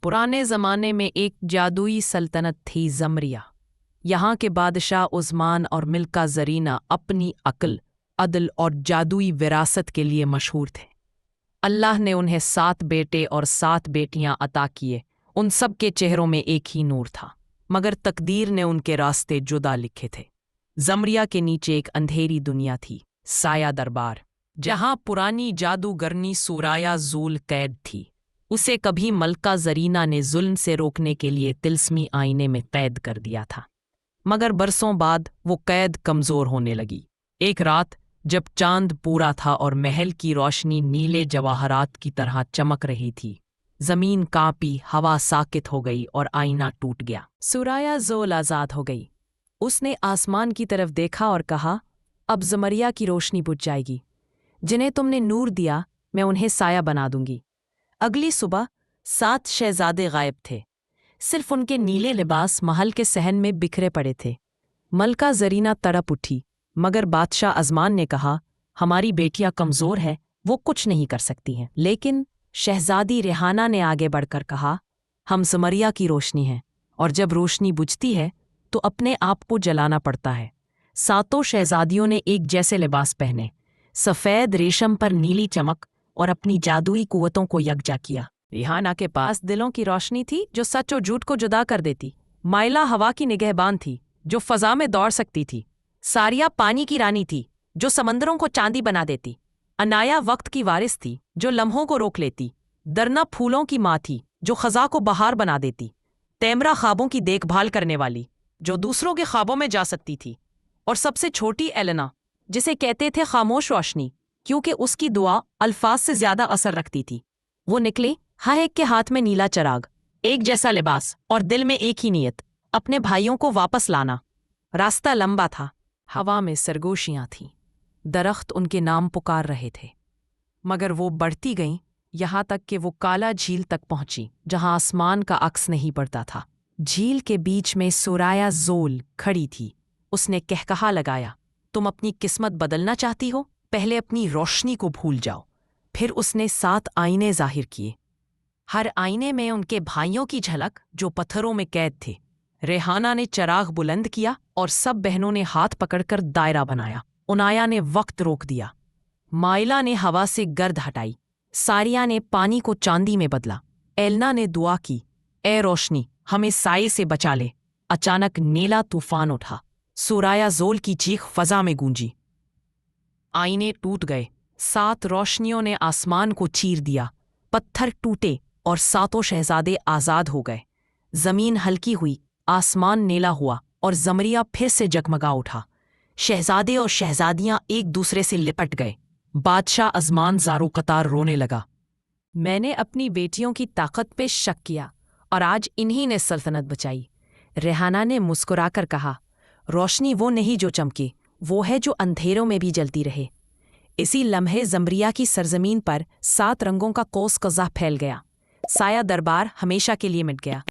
पुराने ज़माने में एक जादुई सल्तनत थी ज़मरिया। यहाँ के बादशाह उस्मान और मिल्का ज़रीना अपनी अक्ल, अदल और जादुई विरासत के लिए मशहूर थे। अल्लाह ने उन्हें 7 बेटे और 7 बेटियां अता किए। उन सब के चेहरों में एक ही नूर था, मगर तकदीर ने उनके रास्ते जुदा लिखे थे। ज़मरिया के नीचे एक अंधेरी दुनिया थी, साया दरबार, जहाँ पुरानी जादूगरनी सुराया ज़ूल कैद थी। उसे कभी मल्का ज़रीना ने जुल्म से रोकने के लिए तिल्स्मी आईने में कैद कर दिया था, मगर बरसों बाद वो कैद कमज़ोर होने लगी। एक रात जब चांद पूरा था और महल की रोशनी नीले जवाहरात की तरह चमक रही थी, ज़मीन कांपी, हवा साकित हो गई और आईना टूट गया। सुराया ज़ोल आज़ाद हो गई। उसने आसमान की तरफ देखा और कहा, अब ज़मरिया की रोशनी बुझ जाएगी। जिन्हें तुमने नूर दिया, मैं उन्हें साया बना दूंगी। अगली सुबह 7 शहजादे गायब थे। सिर्फ उनके नीले लिबास महल के सहन में बिखरे पड़े थे। मल्का ज़रीना तड़प उठी, मगर बादशाह अज़मान ने कहा, हमारी बेटियां कमज़ोर है, वो कुछ नहीं कर सकती हैं। लेकिन शहजादी रेहाना ने आगे बढ़कर कहा, हम ज़मरिया की रोशनी हैं, और जब रोशनी बुझती है तो अपने आप को जलाना पड़ता है। 7 शहजादियों ने एक जैसे लिबास पहने, सफ़ेद रेशम पर नीली चमक, और अपनी जादुई कुव्वतों को यकजा किया। रेहाना के पास दिलों की रोशनी थी जो सच और झूठ को जुदा कर देती। माइला हवा की निगहबान थी जो फ़ज़ा में दौड़ सकती थी। सारिया पानी की रानी थी जो समंदरों को चांदी बना देती। अनाया वक्त की वारिस थी जो लम्हों को रोक लेती। दरना फूलों की माँ थी जो ख़ज़ा को बहार बना देती। तैमरा ख्वाबों की देखभाल करने वाली जो दूसरों के ख्वाबों में जा सकती थी। और सबसे छोटी एलेना, जिसे कहते थे खामोश रोशनी, क्योंकि उसकी दुआ अल्फाज से ज़्यादा असर रखती थी। वो निकली, हर एक के हाथ में नीला चराग, एक जैसा लिबास और दिल में एक ही नीयत, अपने भाइयों को वापस लाना। रास्ता लंबा था, हवा में सरगोशियाँ थीं, दरख्त उनके नाम पुकार रहे थे। मगर वो बढ़ती गईं, यहाँ तक कि वो काला झील तक पहुंची, जहाँ आसमान का अक्स नहीं पड़ता था। झील के बीच में सुराया ज़ोल खड़ी थी। उसने कहकहा लगाया, तुम अपनी किस्मत बदलना चाहती हो? पहले अपनी रोशनी को भूल जाओ। फिर उसने 7 आईने जाहिर किए। हर आईने में उनके भाइयों की झलक जो पत्थरों में कैद थे। रेहाना ने चराग बुलंद किया और सब बहनों ने हाथ पकड़कर दायरा बनाया। उनाया ने वक्त रोक दिया। माइला ने हवा से गर्द हटाई। सारिया ने पानी को चांदी में बदला। एलना ने दुआ की, ए रोशनी, हमें साये से बचा ले। अचानक नीला तूफान उठा। सुराया ज़ोल की चीख फ़ज़ा में गूंजी। आईने टूट गए। 7 रोशनियों ने आसमान को चीर दिया। पत्थर टूटे और 7 शहजादे आज़ाद हो गए। ज़मीन हल्की हुई, आसमान नीला हुआ और ज़मरिया फिर से जगमगा उठा। शहजादे और शहजादियां एक दूसरे से लिपट गए। बादशाह अज़मान ज़ारो कतार रोने लगा। मैंने अपनी बेटियों की ताकत पे शक किया और आज इन्हीं ने सल्तनत बचाई। रेहाना ने मुस्कुराकर कहा, रोशनी वो नहीं जो चमके, वो है जो अंधेरों में भी जलती रहे। इसी लम्हे ज़मरिया की सरजमीन पर 7 रंगों का कोस कज़ा फैल गया। साया दरबार हमेशा के लिए मिट गया।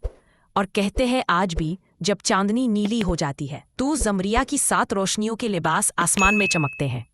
और कहते हैं आज भी जब चांदनी नीली हो जाती है तो ज़मरिया की 7 रोशनियों के लिबास आसमान में चमकते हैं।